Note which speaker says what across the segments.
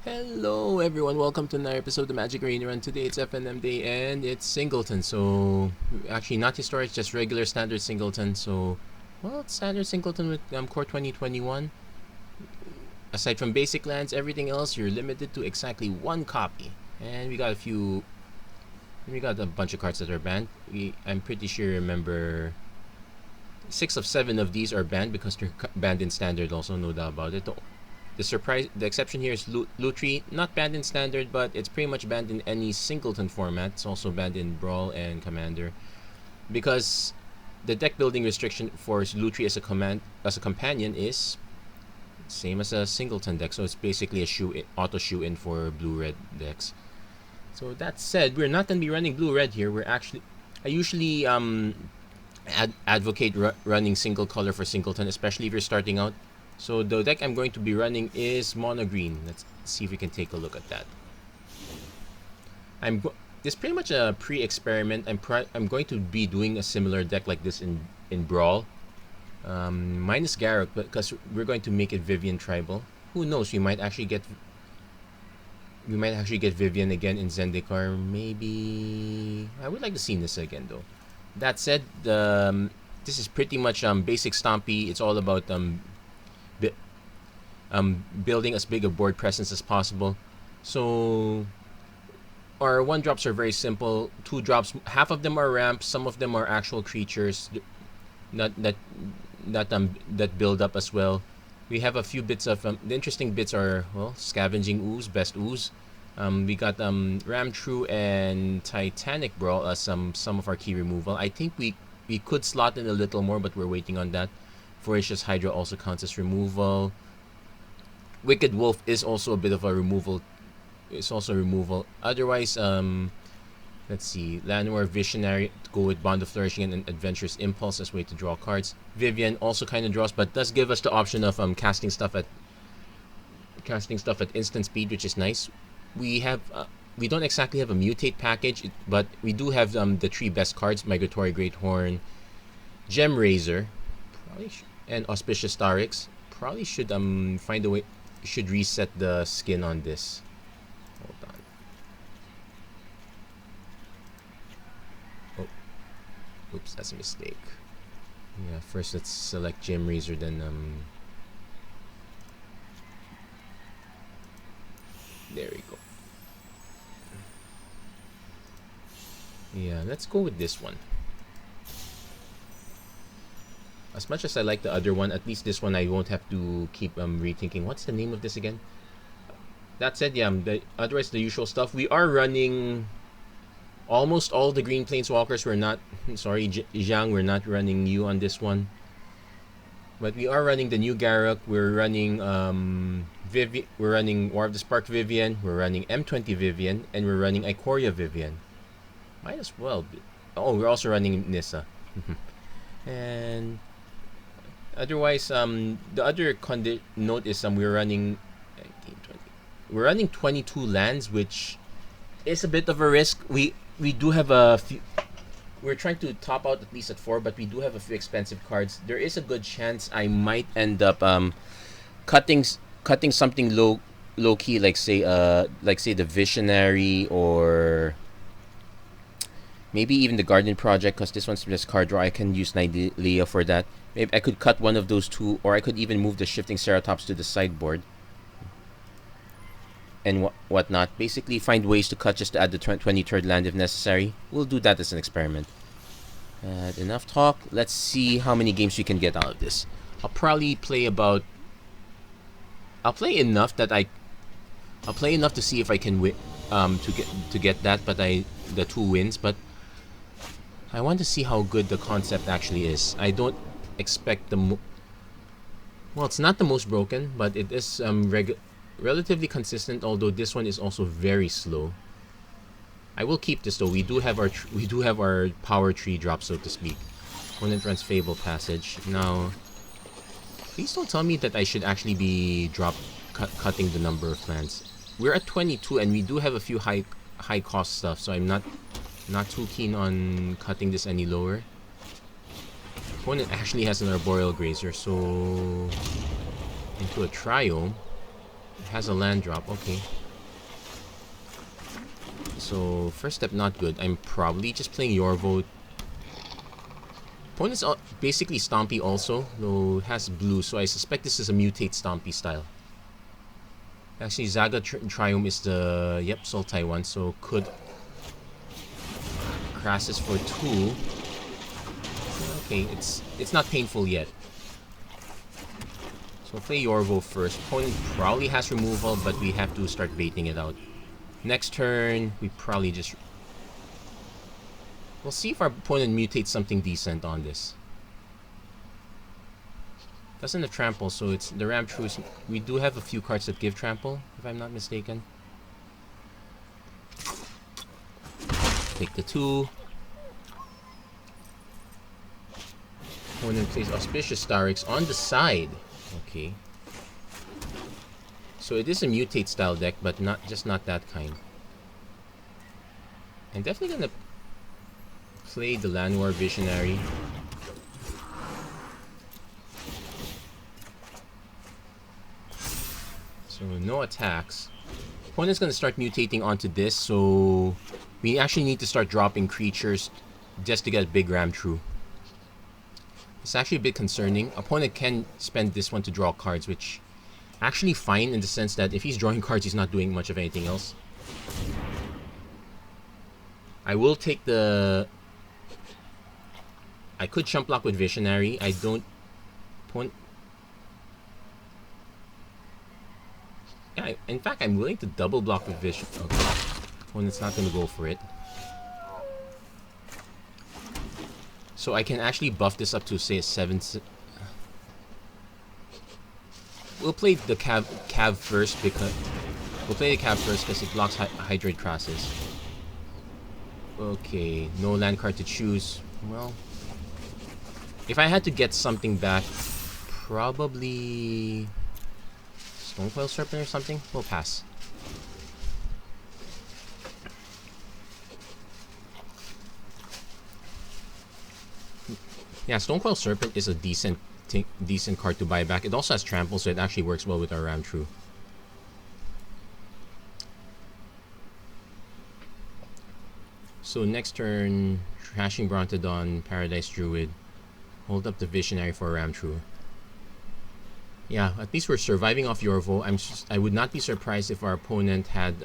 Speaker 1: Hello everyone, welcome to another episode of the Magic Arena Run. Today it's FNM day and it's Singleton. So actually not historic, just regular standard Singleton. So well, it's standard Singleton with core 2021. Aside from basic lands, everything else you're limited to exactly one copy. And we got a bunch of cards that are banned. I'm pretty sure you remember 6 of 7 of these are banned because they're banned in standard also, no doubt about it. The exception here is Lutri, not banned in standard, but it's pretty much banned in any Singleton format. It's also banned in Brawl and Commander, because the deck building restriction for Lutri as a companion is same as a Singleton deck. So it's basically a auto shoe in for blue-red decks. So that said, we're not gonna be running blue-red here. I usually advocate running single color for Singleton, especially if you're starting out. So the deck I'm going to be running is mono green. Let's see if we can take a look at that. This is pretty much a pre-experiment. I'm going to be doing a similar deck like this in Brawl, minus Garruk, because we're going to make it Vivian tribal. Who knows? We might actually get Vivian again in Zendikar. Maybe I would like to see Nissa again though. That said, this is pretty much basic Stompy. It's all about building as big a board presence as possible. So our 1-drops are very simple. 2-drops, half of them are ramps, some of them are actual creatures that build up as well. We have a few bits of the interesting bits are, well, Scavenging Ooze, Best Ooze. We got Ram True and Titanic Brawl as some of our key removal. I think we could slot in a little more, but we're waiting on that. Voracious Hydra also counts as removal. Wicked Wolf is also a bit of a removal. It's also removal. Otherwise, let's see. Llanowar Visionary to go with Bond of Flourishing and Adventurous Impulse as way to draw cards. Vivian also kind of draws, but does give us the option of casting stuff at instant speed, which is nice. We don't exactly have a mutate package, but we do have the 3 best cards: Migratory Greathorn, Gem Razor, and Auspicious Starix. Probably should find a way. Should reset the skin on this. Hold on. Oh, oops, that's a mistake. Yeah, first let's select Gem Razor, then there we go. Yeah, let's go with this one. As much as I like the other one, at least this one I won't have to keep rethinking. What's the name of this again? That said, yeah, otherwise the usual stuff. We are running almost all the green planeswalkers. We're not, sorry, Zhang, we're not running you on this one. But we are running the new Garruk. We're running we're running War of the Spark Vivian. We're running M20 Vivian, and we're running Ikoria Vivian. Might as well be. Oh, we're also running Nissa. And otherwise, the other note is we're running 19, 20. We're running 22 lands, which is a bit of a risk. We do have a few. We're trying to top out at least at 4, but we do have a few expensive cards. There is a good chance I might end up cutting something low key, like say the Visionary, or maybe even the Garden Project, because this one's just card draw. I can use Nidalea for that. Maybe I could cut one of those 2, or I could even move the Shifting Ceratops to the sideboard and whatnot. Basically, find ways to cut just to add the 23rd land if necessary. We'll do that as an experiment. Enough talk. Let's see how many games we can get out of this. I'll probably play about. I'll play enough to see if I can win. To get that, but the 2 wins. But I want to see how good the concept actually is. I don't expect well, it's not the most broken, but it is relatively consistent. Although this one is also very slow. I will keep this though. We do have our power tree drop, so to speak. Opponent runs Fable Passage. Now, please don't tell me that I should actually be cutting the number of lands. We're at 22, and we do have a few high cost stuff, so I'm not too keen on cutting this any lower. Opponent actually has an Arboreal Grazer, so into a Triome. It has a land drop. Okay. So first step not good. I'm probably just playing your vote. Opponent's basically Stompy also, though it has blue, so I suspect this is a mutate Stompy style. Actually, Zaga Triumph is the Sultai one, so could Crassus for 2. Okay, it's not painful yet. So we'll play Yorvo first. Opponent probably has removal, but we have to start baiting it out. Next turn, we probably just... We'll see if our opponent mutates something decent on this. Doesn't have trample, so it's the Ram Truce. We do have a few cards that give trample, if I'm not mistaken. Take the 2. Opponent plays Auspicious Starix on the side. Okay. So it is a mutate style deck, but not that kind. I'm definitely gonna play the Llanowar Visionary. So no attacks. Opponent's gonna start mutating onto this, so we actually need to start dropping creatures just to get a big Ram True. It's actually a bit concerning. Opponent can spend this one to draw cards, which actually fine in the sense that if he's drawing cards, he's not doing much of anything else. I will take the... I could chump block with Visionary. I don't... Yeah, in fact, I'm willing to double block with Vision. Okay. Opponent's not going to go for it. So I can actually buff this up to, say, a 7... We'll play the Cav first because... We'll play the Cav first because it blocks Hydrate Crassus. Okay, no land card to choose. Well... If I had to get something back, probably... Stonecoil Serpent or something? We'll pass. Yeah, Stonecoil Serpent is a decent card to buy back. It also has trample, so it actually works well with our Ram True. So next turn, Trashing Brontodon, Paradise Druid. Hold up the Visionary for a Ram True. Yeah, at least we're surviving off Yorvo. I would not be surprised if our opponent had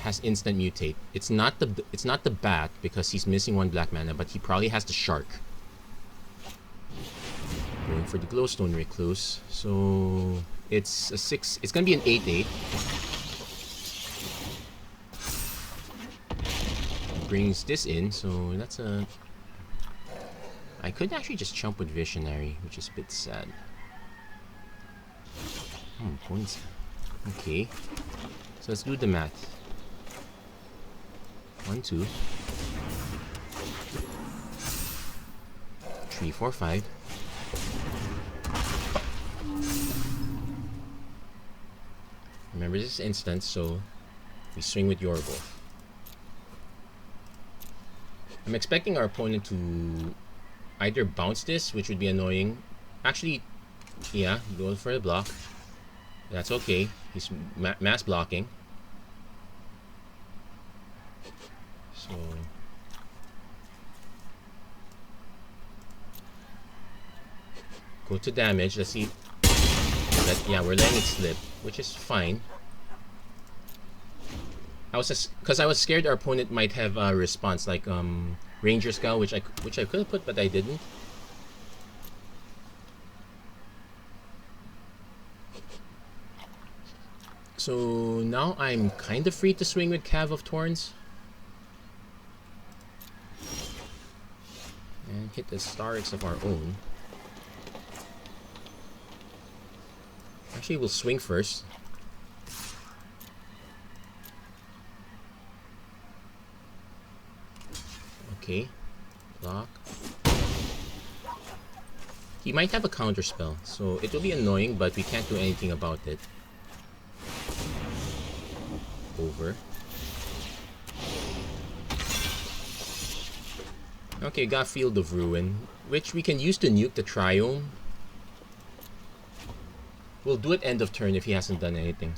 Speaker 1: has instant mutate. It's not the bat because he's missing 1 black mana, but he probably has the shark. Going for the Glowstone Recluse. So it's a 6. It's gonna be an 8/8. Brings this in, so that's a... I could actually just chump with Visionary, which is a bit sad. Points. Okay. So let's do the math. 1, 2, 3, 4, 5. Remember this is instant, so we swing with Yorgo. I'm expecting our opponent to either bounce this, which would be annoying. Actually, yeah, go for the block. That's okay. He's mass blocking. So go to damage. Let's see. Yeah, we're letting it slip, which is fine. I was scared our opponent might have a response like Ranger Scout, which I could have put, but I didn't. So now I'm kind of free to swing with Cav of Thorns. And hit the Starix of our own. Actually, we'll swing first. Okay. Block. He might have a counter spell, so it will be annoying, but we can't do anything about it. Over. Okay, got Field of Ruin, which we can use to nuke the Triome. We'll do it end of turn if he hasn't done anything.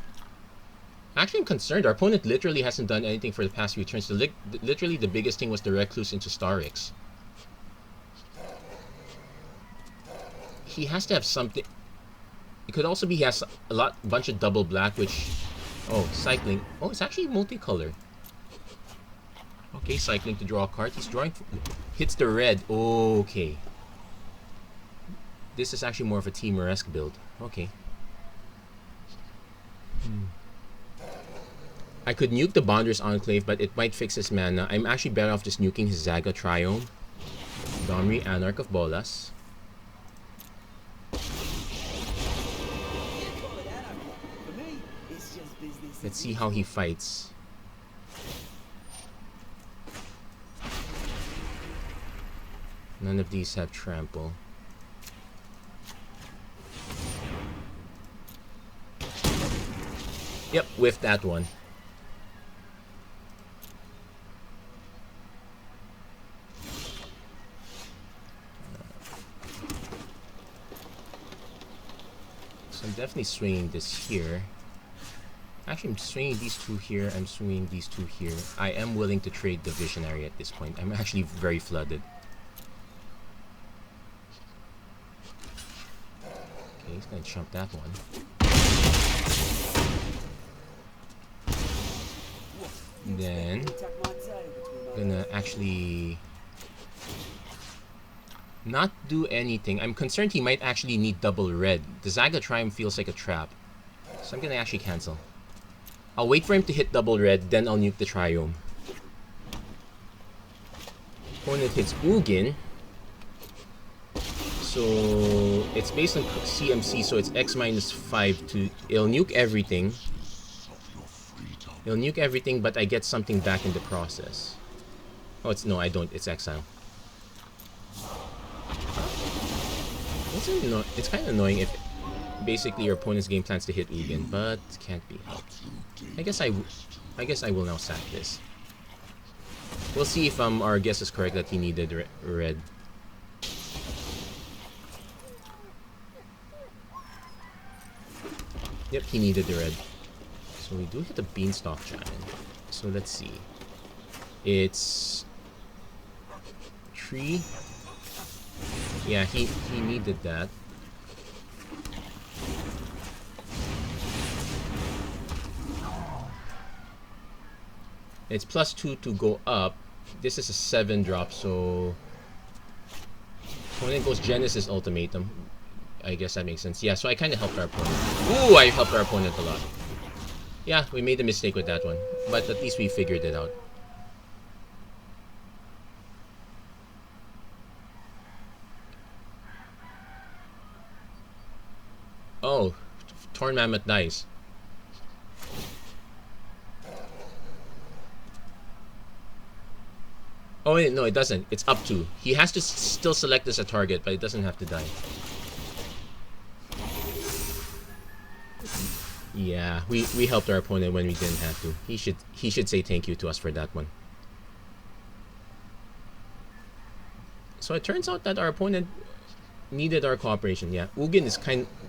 Speaker 1: Actually, I'm concerned. Our opponent literally hasn't done anything for the past few turns. Literally, the biggest thing was the Recluse into Starix. He has to have something. It could also be he has a bunch of double black, which... Oh, cycling. Oh, it's actually multicolor. Okay, cycling to draw a card. He's drawing... Hits the red. Okay. This is actually more of a Teamer-esque build. Okay. I could nuke the Bonder's Enclave, but it might fix his mana. I'm actually better off just nuking his Zaga Triome. Domri, Anarch of Bolas. Let's see how he fights. None of these have trample. Yep, with that one. So I'm definitely swinging this here. Actually, I'm swinging these two here. I'm swinging these two here. I am willing to trade the Visionary at this point. I'm actually very flooded. Okay, he's gonna chump that one. Then gonna actually not do anything. I'm concerned he might actually need double red. The Zaga Triumph feels like a trap, so I'm gonna actually cancel. I'll wait for him to hit double red, then I'll nuke the Triome. Opponent hits Ugin. So it's based on CMC, so it's X minus 5 to... It'll nuke everything. It'll nuke everything, but I get something back in the process. Oh, it's... No, I don't. It's exile. It's kind of annoying if basically your opponent's game plans to hit Ugin, but can't be helped. I guess I will now sack this. We'll see if our guess is correct that he needed red. Yep, he needed the red. So we do hit the Beanstalk Giant. So let's see. It's... Tree. Yeah, he needed that. It's +2 to go up. This is a 7 drop, so... Opponent goes Genesis Ultimatum. I guess that makes sense. Yeah, so I kind of helped our opponent. Ooh, I helped our opponent a lot. Yeah, we made a mistake with that one. But at least we figured it out. Oh, Torn Mammoth dies. Oh wait, no, it doesn't. It's up to. He has to still select this a target, but it doesn't have to die. Yeah, we helped our opponent when we didn't have to. He should say thank you to us for that one. So it turns out that our opponent needed our cooperation. Yeah, Ugin is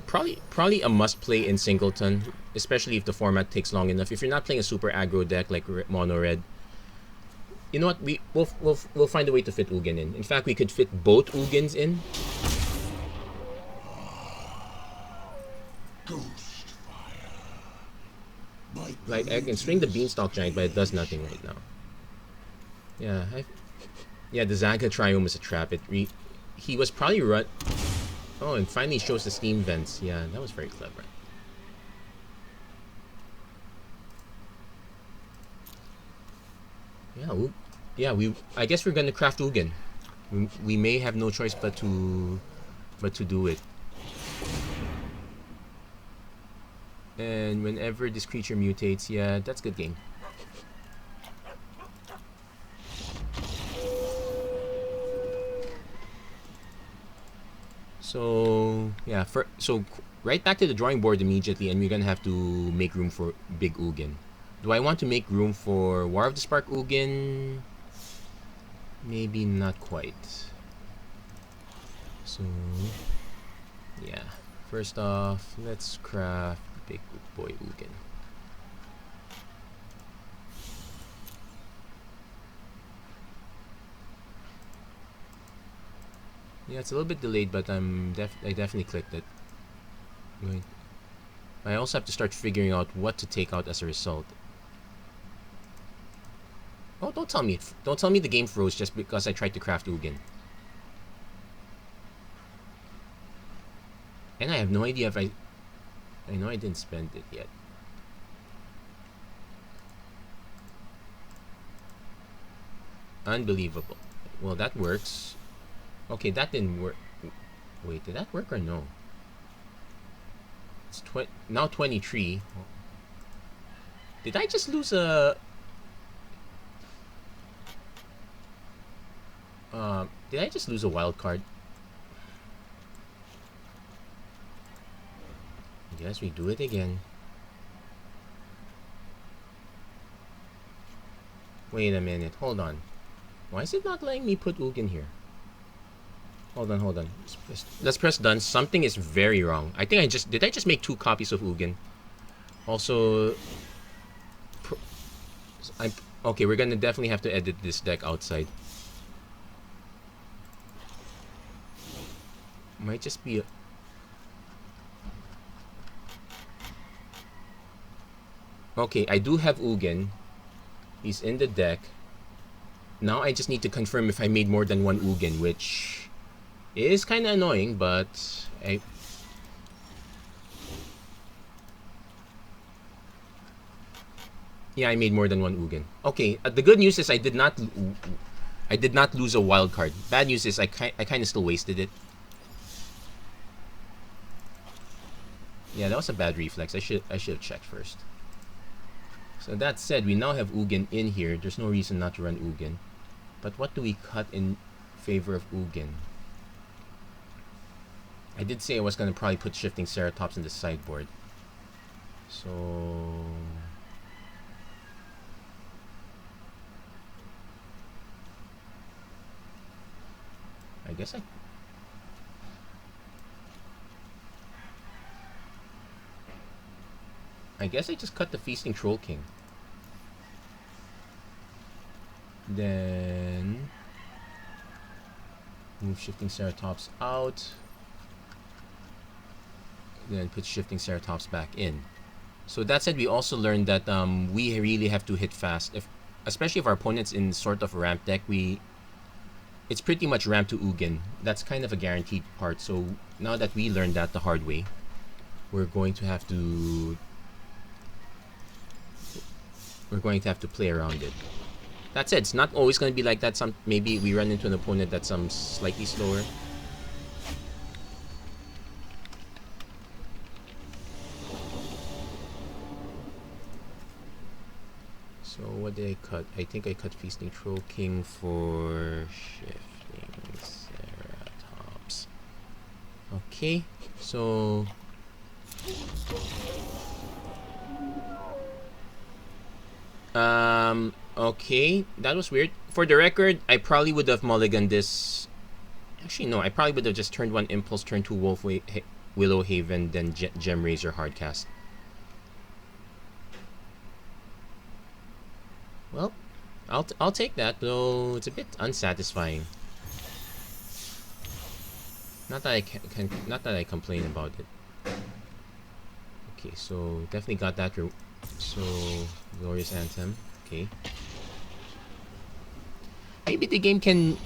Speaker 1: probably a must play in Singleton, especially if the format takes long enough. If you're not playing a super aggro deck like mono red, you know what? We'll find a way to fit Ugin in. In fact, we could fit both Ugins in. Like I can string the Beanstalk Giant, but it does nothing right now. Yeah, yeah, the Zaga Triome is a trap. He was probably run. Oh, and finally shows the steam vents. Yeah, that was very clever. Yeah, I guess we're gonna craft Ugin. We may have no choice but to do it. And whenever this creature mutates, yeah, that's good game. So yeah, so right back to the drawing board immediately, and we're gonna have to make room for big Ugin. Do I want to make room for War of the Spark Ugin? Maybe not quite. So yeah, First off, let's craft big boy Ugin. Yeah, it's a little bit delayed, but I definitely clicked it. I also have to start figuring out what to take out as a result. Oh, don't tell me the game froze just because I tried to craft Ugin. And I have no idea if I know I didn't spend it yet. Unbelievable. Well, that works. Okay, that didn't work. Wait, did that work or no? It's now 23. Did I just lose a... did I just lose a wild card? Yes, we do it again. Wait a minute, hold on. Why is it not letting me put Ugin here? Hold on. Let's press done. Something is very wrong. I think did I just make 2 copies of Ugin? Also, okay, we're gonna definitely have to edit this deck outside. Might just be a... Okay, I do have Ugin. He's in the deck. Now I just need to confirm if I made more than 1 Ugin, which is kind of annoying, but yeah, I made more than 1 Ugin. Okay, the good news is I did not lose a wild card. Bad news is I kind of still wasted it. Yeah, that was a bad reflex. I should have checked first. So that said, we now have Ugin in here. There's no reason not to run Ugin. But what do we cut in favor of Ugin? I did say I was going to probably put Shifting Ceratops in the sideboard. So... I guess I just cut the Feasting Troll King. Then move Shifting Ceratops out. Then put Shifting Ceratops back in. So that said, we also learned that we really have to hit fast. Especially if our opponent's in sort of a ramp deck, it's pretty much ramp to Ugin. That's kind of a guaranteed part. So now that we learned that the hard way, we're going to have to play around it. That said, it's not always going to be like that. Maybe we run into an opponent that's slightly slower. So what did I cut? I think I cut Feasting Troll King for Shifting Ceratops. Okay, so... okay, that was weird. For the record, I probably would have mulliganed this. Actually, no, I probably would have just turned 1 Impulse, turned 2 Willow Haven, then Gem Razor Hardcast. Well, I'll take that, though it's a bit unsatisfying. Not that I complain about it. Okay, so definitely got that. So Glorious Anthem. Okay. Maybe the game can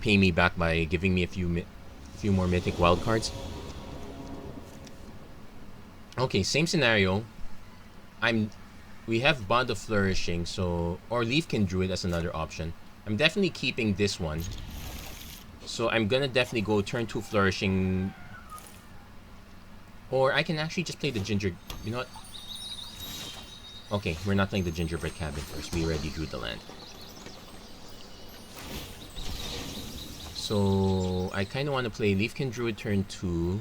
Speaker 1: pay me back by giving me a few more mythic wildcards. Okay, same scenario. We have Bond of Flourishing, or Leafkin Druid as another option. I'm definitely keeping this one. So I'm gonna definitely go turn 2 Flourishing. Or I can actually just play the Ginger... You know what? Okay, we're not playing the Gingerbread Cabin first. We already drew the land. So I kind of want to play Leafkin Druid turn 2.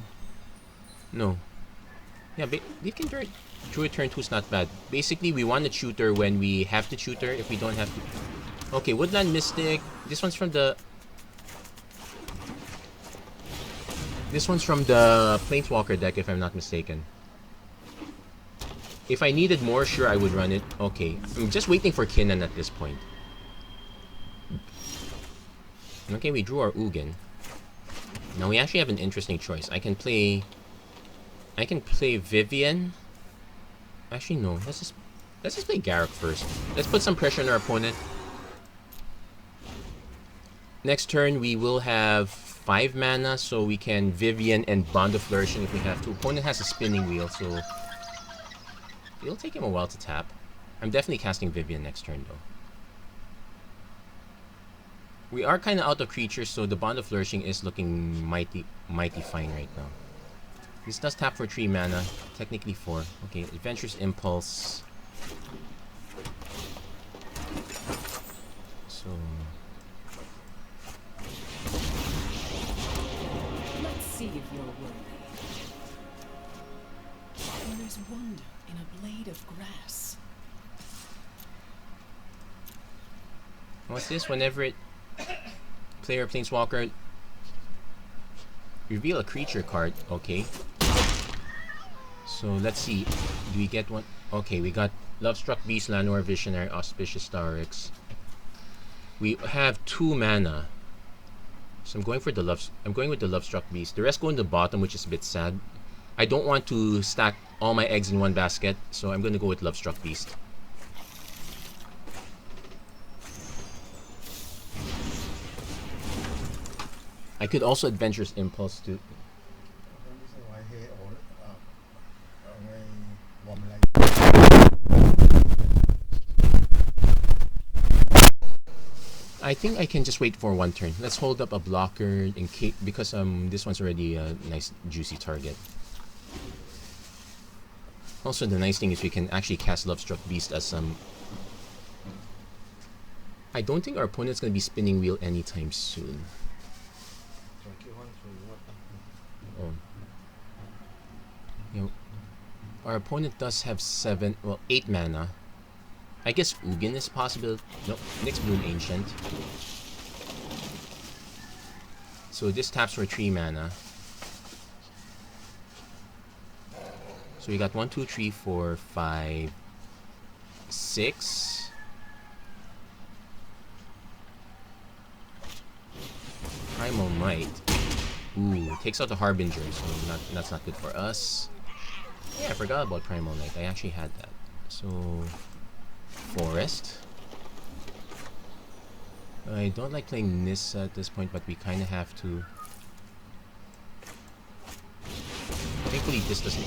Speaker 1: No. Yeah, Leafkin Druid turn 2 is not bad. Basically, we want to tutor when we have to tutor. If we don't have to... Okay, Woodland Mystic. This one's from the... This one's from the Planeswalker deck, if I'm not mistaken. If I needed more, sure, I would run it. Okay, I'm just waiting for Kinnan at this point. Okay, we drew our Ugin. Now we actually have an interesting choice. I can play Vivian. Actually, no. Let's just play Garruk first. Let's put some pressure on our opponent. Next turn, we will have 5 mana, so we can Vivian and Bond of Flourishing if we have to. Opponent has a spinning wheel, so it'll take him a while to tap. I'm definitely casting Vivian next turn, though. We are kind of out of creatures, so the Bond of Flourishing is looking mighty fine right now. This does tap for 3 mana, technically 4. Okay, Adventurous Impulse. So
Speaker 2: let's see if you're worthy. And there's wonder in a blade of grass.
Speaker 1: what's this? Whenever it player Planeswalker reveal a creature card. Okay. So let's see. Do we get one? Okay, we got Lovestruck Beast, Llanowar Visionary, Auspicious Starix. We have 2 mana. So I'm going with the Lovestruck Beast. The rest go in the bottom, which is a bit sad. I don't want to stack all my eggs in one basket, so I'm going to go with Lovestruck Beast. I could also Adventurous Impulse too. I think I can just wait for 1 turn. Let's hold up a blocker in case, because this one's already a nice juicy target. Also, the nice thing is we can actually cast Lovestruck Beast as some. I don't think our opponent's gonna be spinning wheel anytime soon. Oh. You know, our opponent does have 8 mana. I guess Ugin is possible. Nope, Nyx Bloom Ancient. So this taps for 3 mana. So we got 1, 2, 3, 4, 5, 6. Primal Might. Ooh, takes out the Harbinger, so that's not good for us. Yeah, I forgot about Primal Might. I actually had that. So Forest. I don't like playing Nissa at this point, but we kind of have to. Thankfully, this doesn't.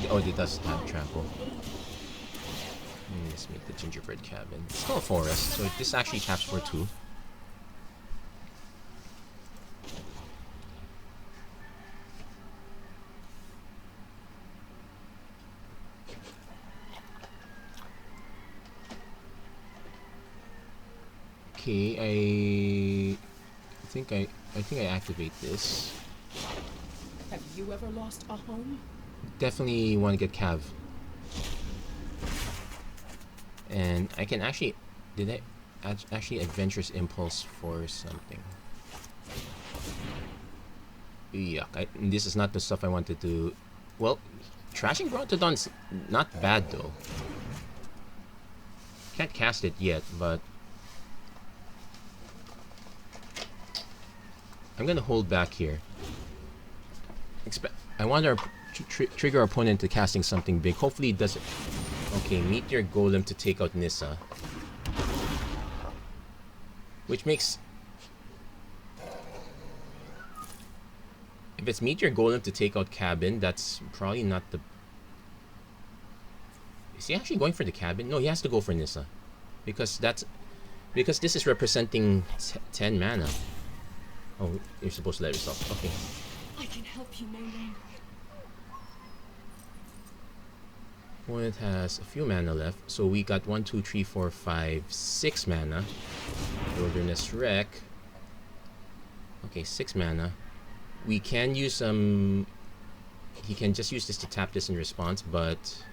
Speaker 1: Oh, it does have trample. Let's make the Gingerbread Cabin. It's still a forest, so this actually taps for 2. Okay, I think I activate this.
Speaker 2: Have you ever lost a home?
Speaker 1: Definitely want to get Cav. And I can actually... Did I actually Adventurous Impulse for something? Yuck. This is not the stuff I wanted to... Well, Trashing Brontodon's not bad though. Can't cast it yet, but... I'm gonna hold back here. I want our trigger our opponent to casting something big. Hopefully it doesn't. Okay, Meteor Golem to take out Nissa, which makes. If it's Meteor Golem to take out Cabin, that's probably not the. Is he actually going for the Cabin? No, he has to go for Nissa, because this is representing 10 mana. Oh, you're supposed to let yourself. Okay.
Speaker 2: I can help you no longer.
Speaker 1: Opponent has a few mana left, so we got 1, 2, 3, 4, 5, 6 mana. Wilderness Wreck. Okay, 6 mana. We can use some. He can just use this to tap this in response, but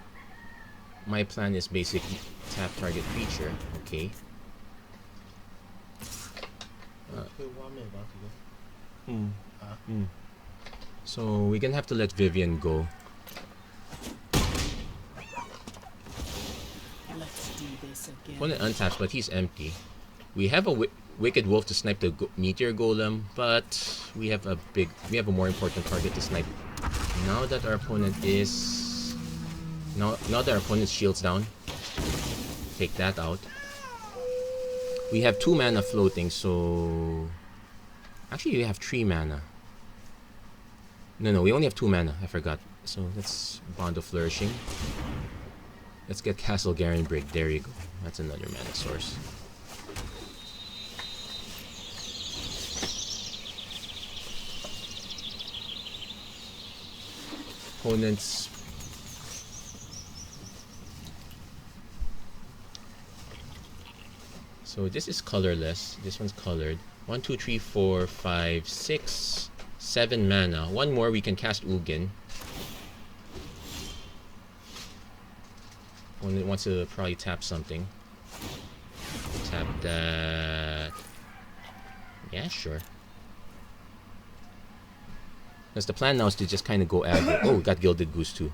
Speaker 1: my plan is basically tap target creature. Okay. So we're gonna have to let Vivian go.
Speaker 2: Let's do this again.
Speaker 1: Opponent untaps, but he's empty. We have a Wicked Wolf to snipe the Meteor Golem, but we have a more important target to snipe. Now that our opponent is now that our opponent's shield's down, take that out. We have 2 mana floating, so actually we have 3 mana. No, we only have 2 mana. I forgot. So let's Bond of Flourishing. Let's get Castle Garen Break. There you go. That's another mana source. Opponents. So this is colorless. This one's colored. 1, 2, 3, 4, 5, 6, 7 mana. One more, we can cast Ugin. Opponent wants to probably tap something. Tap that. Yeah, sure. Because the plan now is to just kind of go aggro. Oh, we got Gilded Goose too.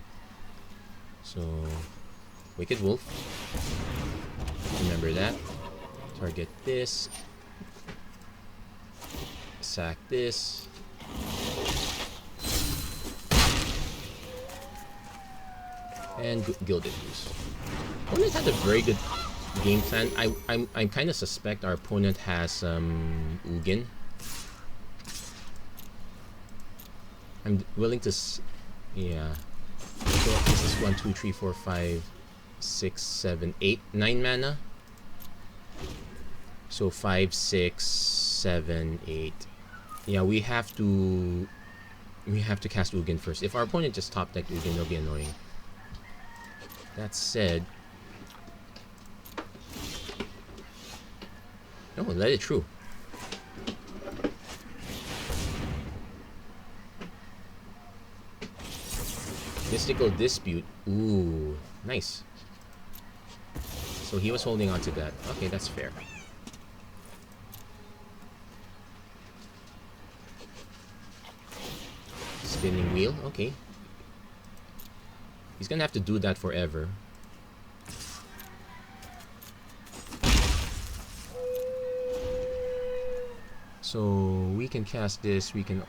Speaker 1: So, Wicked Wolf. Remember that. Target this. Sack this. And Gilded Goose. Opponent had a very good game plan. I kind of suspect our opponent has Ugin. I'm willing to, yeah. So this is 1, 2, 3, 4, 5, 6, 7, 8, 9 mana. So 5, 6, 7, 8. Yeah, we have to cast Ugin first. If our opponent just top decked Ugin, it'll be annoying. That said, no, let it through. Mystical Dispute. Ooh, nice. So he was holding on to that. Okay, that's fair. Spinning wheel. Okay. He's gonna have to do that forever. So we can cast this. We can.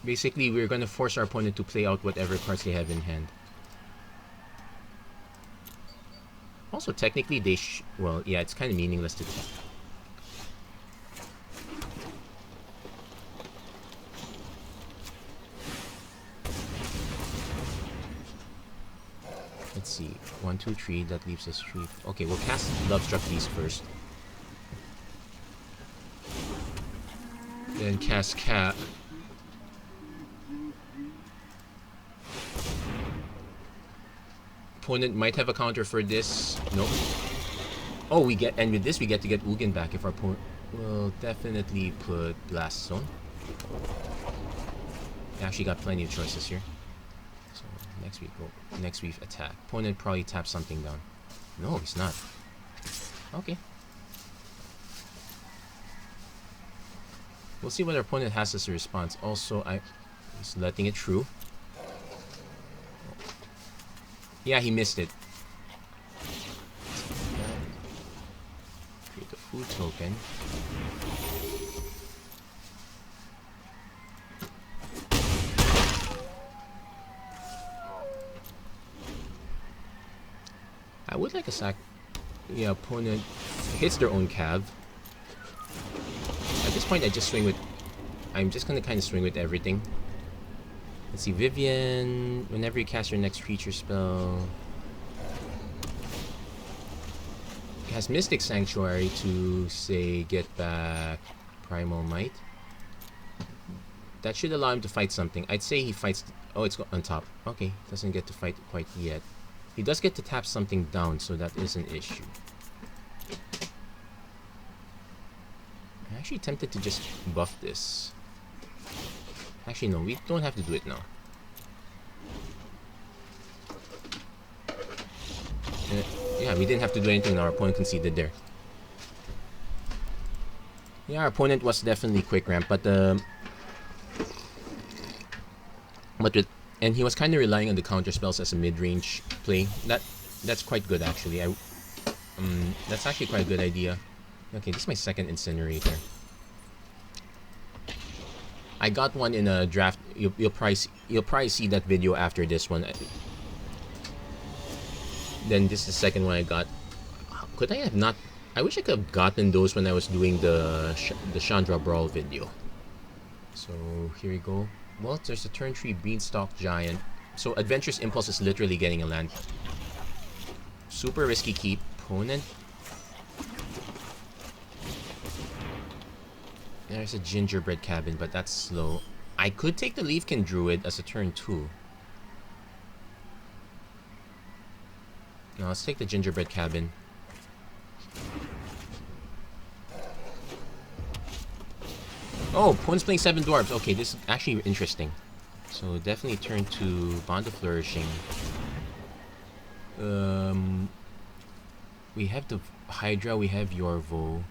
Speaker 1: Basically, we're gonna force our opponent to play out whatever cards they have in hand. Also, technically, they well, yeah, it's kind of meaningless to tap. Let's see. 1, 2, 3. That leaves us 3. Okay, we'll cast Lovestruck Beast first. Then cast Cat. Opponent might have a counter for this. Nope. Oh, and with this we get to get Ugin back if our opponent will definitely put Blast Zone. We actually got plenty of choices here. So next week attack. Opponent probably taps something down. No, he's not. Okay. We'll see what our opponent has as a response. Also, he's letting it through. Yeah, he missed it. Create a food token. I would like a sack. Yeah, opponent hits their own cav. At this point, I'm just gonna kind of swing with everything. Let's see, Vivian. Whenever you cast your next creature spell, it has Mystic Sanctuary to say get back Primal Might. That should allow him to fight something. I'd say he fights. Oh, it's on top. Okay, doesn't get to fight quite yet. He does get to tap something down, so that is an issue. I'm actually tempted to just buff this. Actually, no, we don't have to do it now. Yeah, we didn't have to do anything. Our opponent conceded there. Yeah, our opponent was definitely quick ramp, but But with, and he was kind of relying on the counter spells as a mid-range play. That's quite good actually. That's actually quite a good idea. Okay, this is my second incinerator. I got one in a draft. You'll probably see that video after this one. Then this is the second one I got. Could I have not? I wish I could have gotten those when I was doing the Chandra Brawl video. So here we go. Well, there's a turn 3 Beanstalk Giant. So Adventurous Impulse is literally getting a land. Super risky keep. Opponent. There's a Gingerbread Cabin, but that's slow. I could take the Leafkin Druid as a turn 2. No, let's take the Gingerbread Cabin. Oh, opponent's playing 7 Dwarves. Okay, this is actually interesting. So definitely turn to Bond of Flourishing. We have the Hydra, we have Yorvo.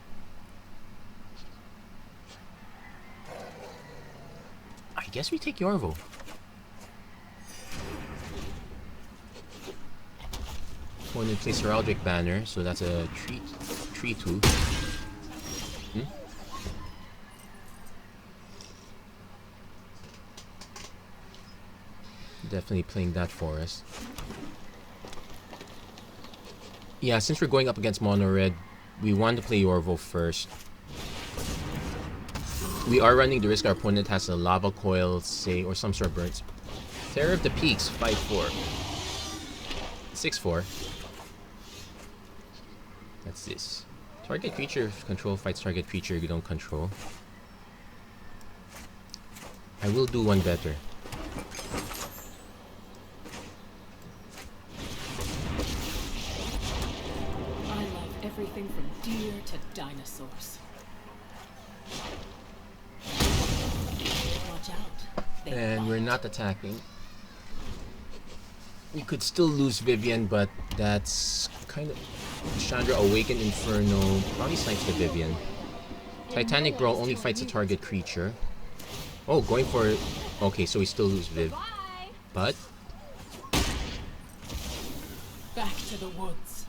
Speaker 1: I guess we take Yorvo. Opponent plays Heraldic Banner, so that's a 3-2. Definitely playing that for us. Yeah, since we're going up against Mono Red, we want to play Yorvo first. We are running the risk our opponent has a Lava Coil, say, or some sort of burns. Terror of the Peaks, 5-4. 6-4. That's this. Target creature control fights target creature you don't control. I will do one better.
Speaker 2: I love everything from deer to dinosaurs. Watch out.
Speaker 1: And we're not attacking. We could still lose Vivian, but that's kind of... Chandra Awakened Inferno probably snipes the Vivian. Titanic Brawl only fights a target creature. Oh, going for it. Okay, so we still lose Viv. But...
Speaker 2: Back to the woods.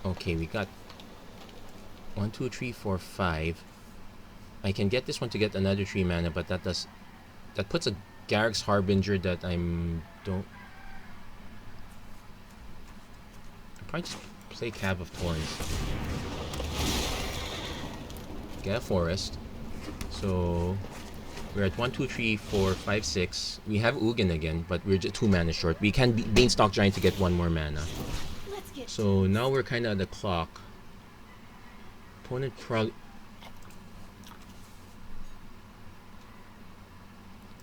Speaker 1: Okay, we got 1, 2, 3, 4, 5. I can get this one to get another 3 mana, but that puts a Garrick's Harbinger that I'll probably just play Cab of Thorns. Get a forest. So we're at 1, 2, 3, 4, 5, 6. We have Ugin again, but we're just 2 mana short. We can Beanstalk Giant to get 1 more mana. So now we're kind of at the clock. Opponent probably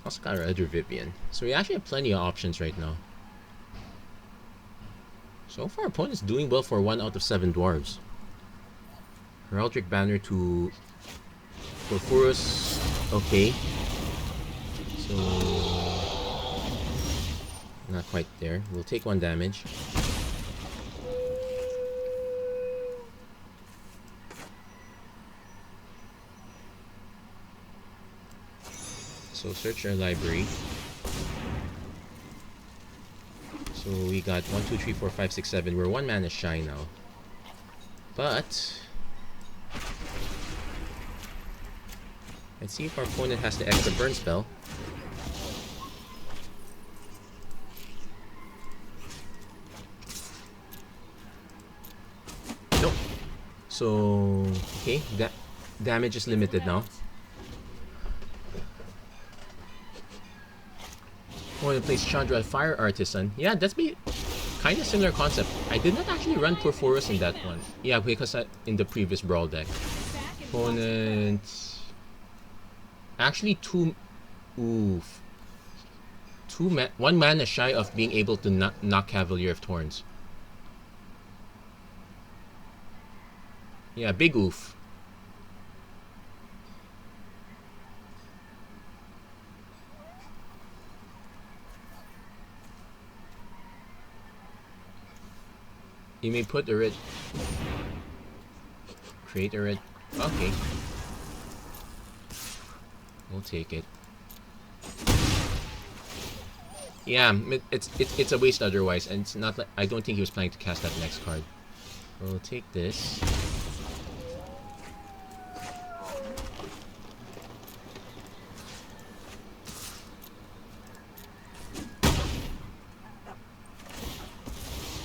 Speaker 1: also got our other Vivian. So we actually have plenty of options right now. So far, opponent's doing well for 1 out of 7 dwarves. Heraldic Banner to Porphyros. Okay. So not quite there. We'll take 1 damage. So search our library. So we got 1, 2, 3, 4, 5, 6, 7. We're 1 mana shy now. But let's see if our opponent has the extra burn spell. Nope. So okay, that damage is limited now. Opponent plays Chandra Fire Artisan. Yeah, that's kind of similar concept. I did not actually run Porphyros in that one. Yeah, because in the previous Brawl deck. Opponent... Actually, 1 mana shy of being able to knock Cavalier of Thorns. Yeah, big oof. You may put a red. Create a red. Okay. We'll take it. Yeah, it's a waste otherwise, and it's not like I don't think he was planning to cast that next card. We'll take this.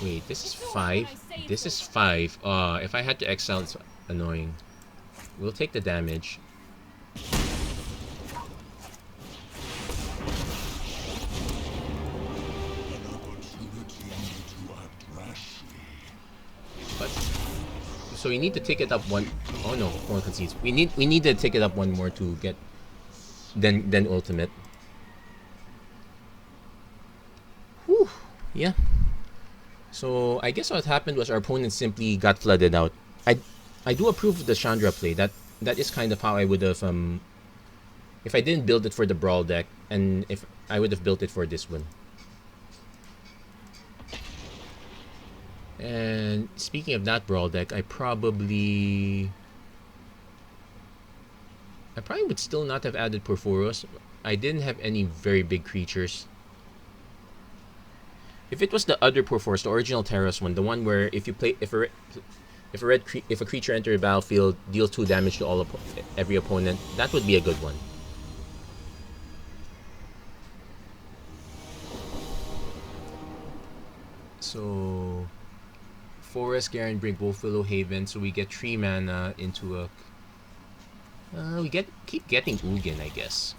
Speaker 1: Wait, this is 5. This is 5. If I had to exile, it's annoying. We'll take the damage. But so we need to take it up one. Oh no, more concedes. We need to take it up one more to get then ultimate. Whew. Yeah. So I guess what happened was our opponent simply got flooded out. I do approve of the Chandra play. That is kind of how I would have if I didn't build it for the Brawl deck, and if I would have built it for this one. And speaking of that Brawl deck, I probably would still not have added Porphyros. I didn't have any very big creatures. If it was the other Porphyros, the original Terrace one, the one where if you play if a creature enters the battlefield, deals 2 damage to every opponent, that would be a good one. So Forest, Garen, Brink, Wolfwillow, Haven, so we get 3 mana into a keep getting Ugin, I guess.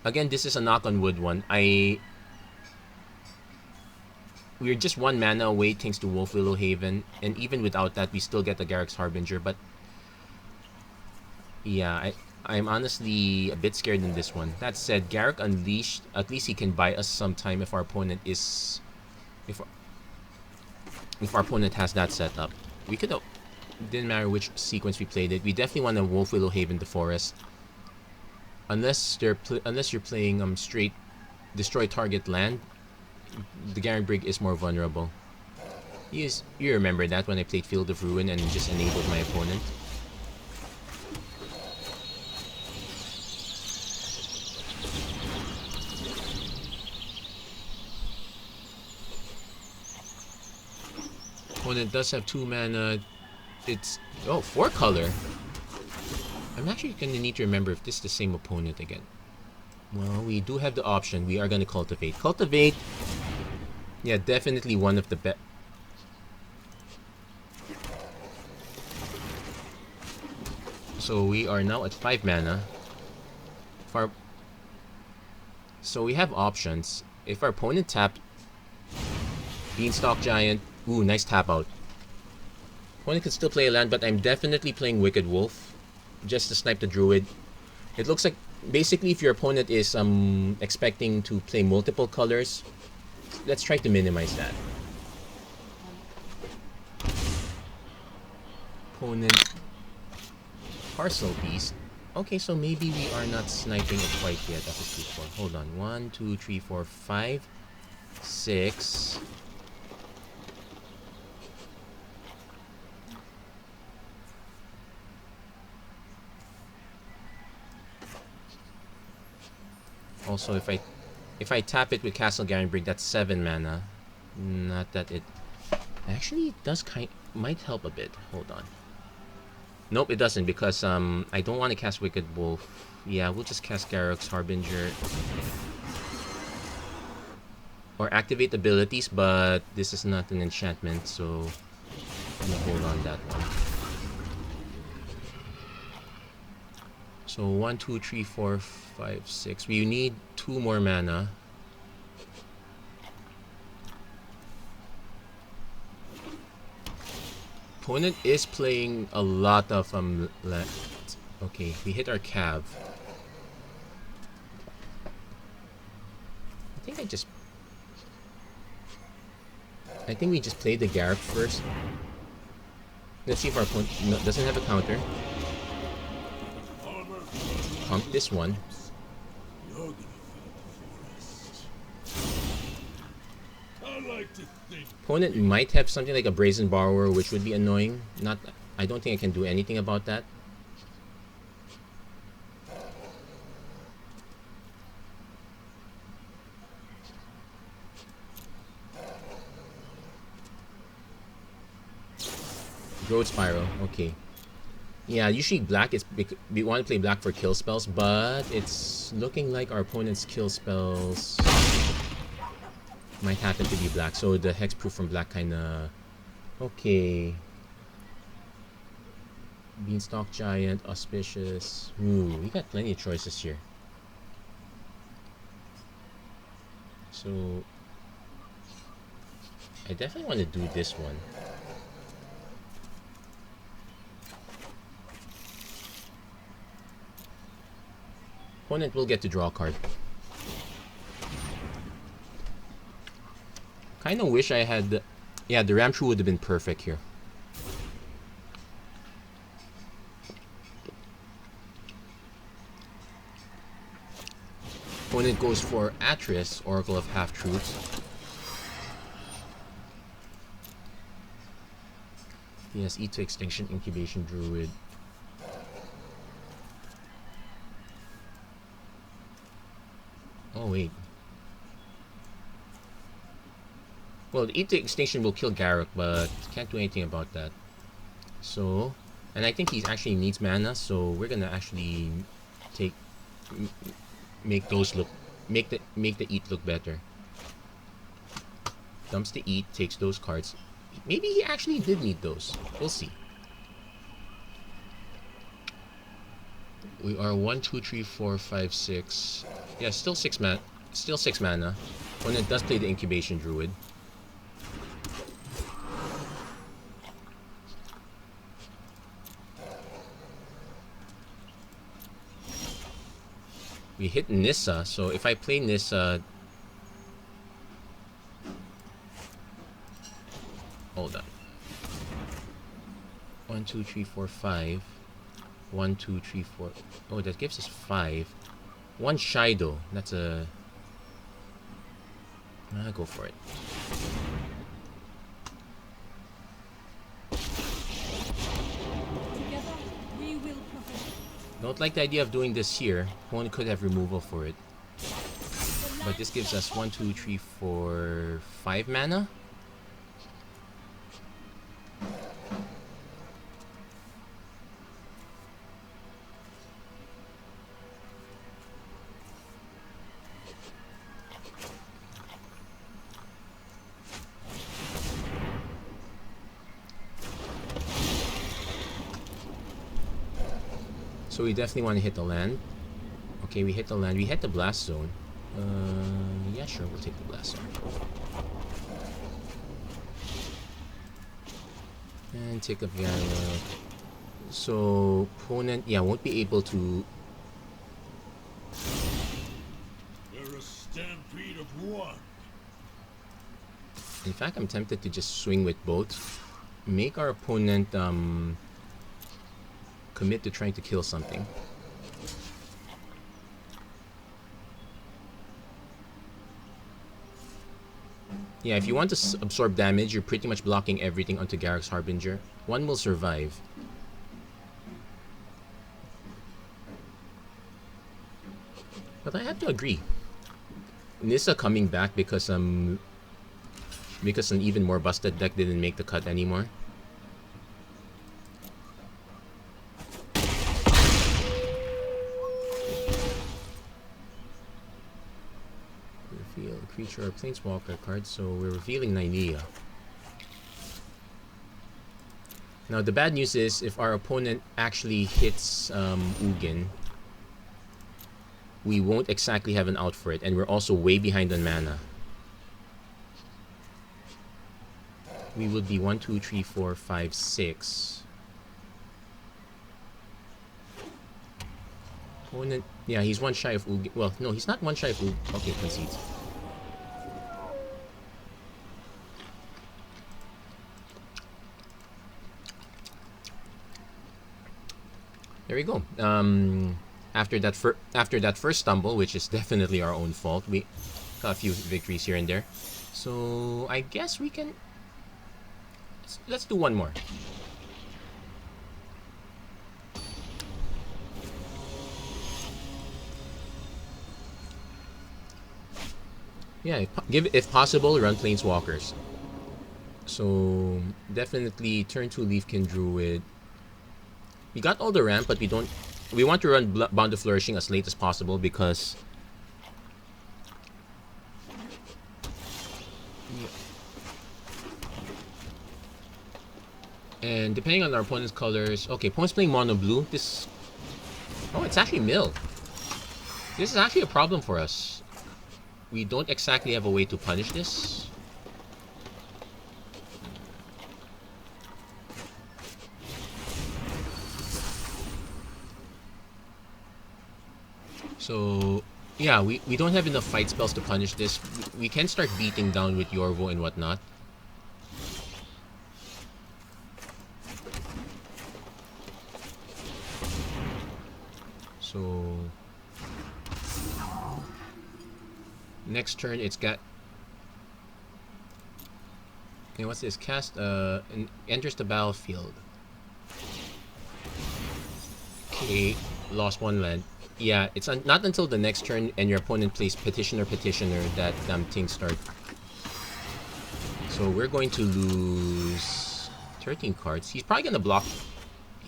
Speaker 1: Again, this is a knock on wood one. We're just 1 mana away thanks to Wolfwillow Haven, and even without that, we still get the Garruk's Harbinger. But yeah, I'm honestly a bit scared in this one. That said, Garruk Unleashed, at least he can buy us some time if our opponent is if our opponent has that set up. We could didn't matter which sequence we played it. We definitely want to Wolfwillow Haven the Forest, unless you're playing straight destroy target land. The Garen Brig is more vulnerable. You remember that when I played Field of Ruin and just enabled my opponent. Opponent does have 2 mana. It's 4 color. I'm actually gonna need to remember if this is the same opponent again. Well, we do have the option. We are gonna cultivate. Cultivate. Yeah, definitely one of the best. So we are now at 5 mana. So we have options. If our opponent tapped Beanstalk Giant, ooh, nice tap out. Opponent can still play a land, but I'm definitely playing Wicked Wolf just to snipe the Druid. It looks like basically if your opponent is expecting to play multiple colors, let's try to minimize that. Opponent Parcel Beast. Okay, so maybe we are not sniping it quite yet. That's a 2-4. Hold on. 1, 2, 3, 4, 5, 6. Also, if I tap it with Castle Garen Brig, that's 7 mana. Not that it actually does might help a bit. Hold on. Nope, it doesn't, because I don't want to cast Wicked Wolf. Yeah, we'll just cast Garruk's Harbinger or activate abilities, but this is not an enchantment, so I'm gonna hold on that one. So 1, 2, 3, 4, 5, 6. We need 2 more mana. Opponent is playing a lot of okay, we hit our Cav. I think we just played the Garruk first. Let's see if our opponent doesn't have a counter. Pump this one. Opponent might have something like a Brazen Borrower, which would be annoying. I don't think I can do anything about that. Road Spiral. Okay. Yeah, usually black is we want to play black for kill spells, but it's looking like our opponent's kill spells might happen to be black. So the hexproof from black kind of okay. Beanstalk Giant, Auspicious. Ooh, we got plenty of choices here. So I definitely want to do this one. Opponent will get to draw a card. Kind of wish I had... Yeah, the Ramshrew would have been perfect here. Opponent goes for Atris, Oracle of Half-Truths. He has E to Extinction, Incubation Druid. Oh, wait. Well, Eat the Extinction will kill Garruk, but can't do anything about that. So, and I think he actually needs mana, so we're gonna actually make those look, make the Eat look better. Dumps the Eat, takes those cards. Maybe he actually did need those. We'll see. We are 1, 2, 3, 4, 5, 6. Yeah, still 6 mana. Still 6 mana. Opponent does play the Incubation Druid. We hit Nissa, so if I play Nissa... Hold on. 1, 2, 3, 4, 5. 1, 2, 3, 4. Oh, that gives us 5. 1 Shido. That's a... I'll go for it. Don't like the idea of doing this here. One could have removal for it. But this gives us 1, 2, 3, 4, 5 mana. So we definitely want to hit the land. Okay, we hit the land. We hit the blast zone. Yeah, sure, we'll take the blast zone. And take up Garruk. So opponent, yeah, won't be able to.
Speaker 3: You're a stampede of one.
Speaker 1: In fact, I'm tempted to just swing with both. Make our opponent commit to trying to kill something. Yeah, if you want to absorb damage, you're pretty much blocking everything onto Garruk's Harbinger. One will survive. But I have to agree. Nissa coming back because an even more busted deck didn't make the cut anymore. Reveal a creature or Planeswalker card, so we're revealing Nylia. Now the bad news is if our opponent actually hits Ugin, we won't exactly have an out for it, and we're also way behind on mana. We would be 1, 2, 3, 4, 5, 6. Opponent, yeah, he's one shy of Ugin. Well, no, he's not one shy of Ugin. Okay, concedes. There we go. After that first stumble, which is definitely our own fault, we got a few victories here and there. So I guess we can. Let's do one more. Yeah, if possible, run Planeswalkers. So definitely turn 2 Leafkin Druid. We got all the ramp, but we want to run Bond of Flourishing as late as possible because and depending on our opponent's colors, okay, opponent's playing mono blue. It's actually mill. This is actually a problem for us. We don't exactly have a way to punish this. So, yeah, we don't have enough fight spells to punish this. We can start beating down with Yorvo and whatnot. So, next turn it's got... Okay, what's this? Cast, enters the battlefield. Okay, lost 1 land. Yeah, it's not until the next turn and your opponent plays Petitioner that things start. So we're going to lose 13 cards. He's probably gonna block.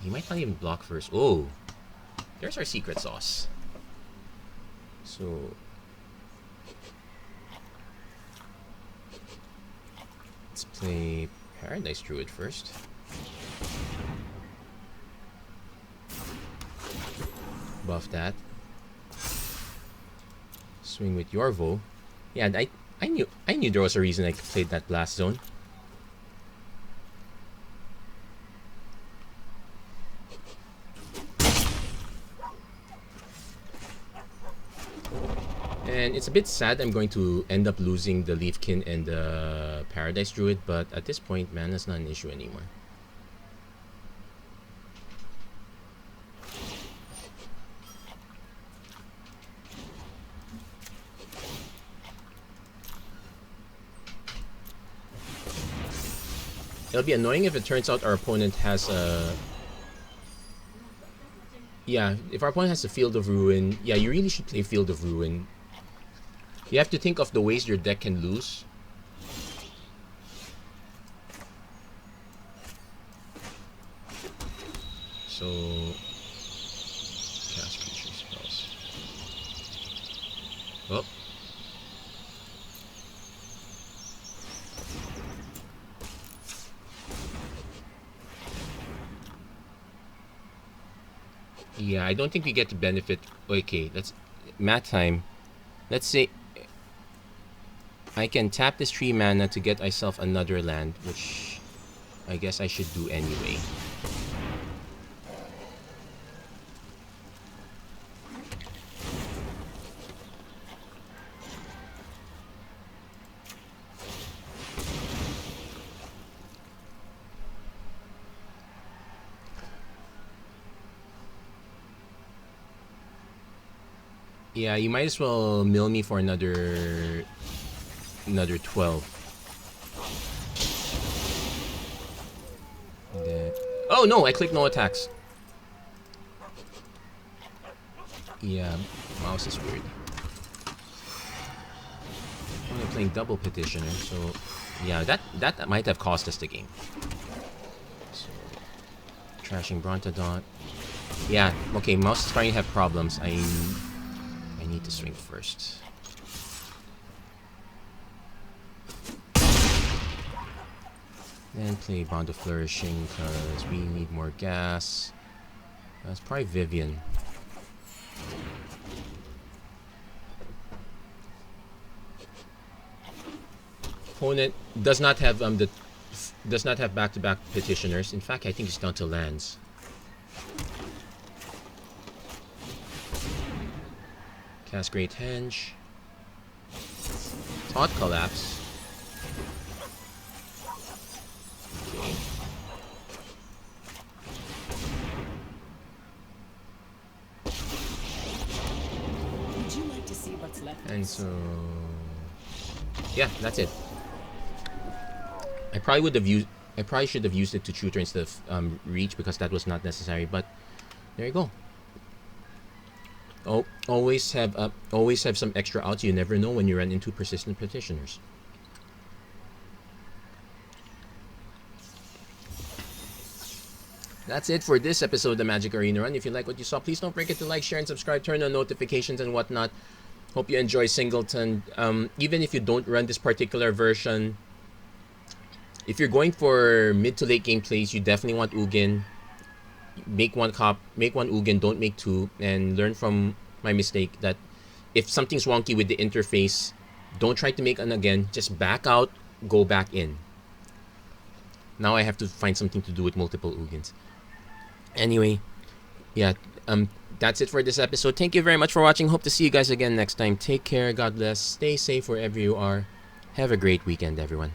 Speaker 1: He might not even block first. Oh, there's our secret sauce. So let's play Paradise Druid first. Buff that. Swing with Yorvo. Yeah, I knew there was a reason I played that Blast Zone. And it's a bit sad I'm going to end up losing the Leafkin and the Paradise Druid, but at this point, mana's not an issue anymore. It'll be annoying if it turns out our opponent has a... Yeah, if our opponent has a Field of Ruin, yeah, you really should play Field of Ruin. You have to think of the ways your deck can lose. So... Cast creature spells. Oh. Yeah, I don't think we get to benefit. Okay, let's math time. Let's say I can tap this 3 mana to get myself another land, which I guess I should do anyway. Yeah, you might as well mill me for another 12. Oh no, I clicked no attacks. Yeah, mouse is weird. I'm playing double Petitioner, so yeah, that might have cost us the game. So, trashing Brontodon. Yeah, okay, mouse is starting to have problems. I need to swing first. Then play Bond of Flourishing because we need more gas. That's probably Vivian. Opponent does not have back-to-back Petitioners. In fact, I think it's down to lands. Cast Great Henge. Thought Collapse. Okay.
Speaker 2: Would you like to see what's left?
Speaker 1: And so... yeah, that's it. I probably should have used it to tutor instead of reach because that was not necessary, but there you go. Oh, always have some extra outs. You never know when you run into persistent Petitioners. That's it for this episode of the Magic Arena Run. If you like what you saw, please don't forget to like, share, and subscribe. Turn on notifications and whatnot. Hope you enjoy Singleton. Even if you don't run this particular version, if you're going for mid to late game plays, you definitely want Ugin. Make one Ugin, don't make two, and learn from my mistake that if something's wonky with the interface, don't try to make an again. Just back out, go back in. Now I have to find something to do with multiple Ugins. Anyway, yeah, that's it for this episode. Thank you very much for watching. Hope to see you guys again next time. Take care. God bless. Stay safe wherever you are. Have a great weekend, everyone.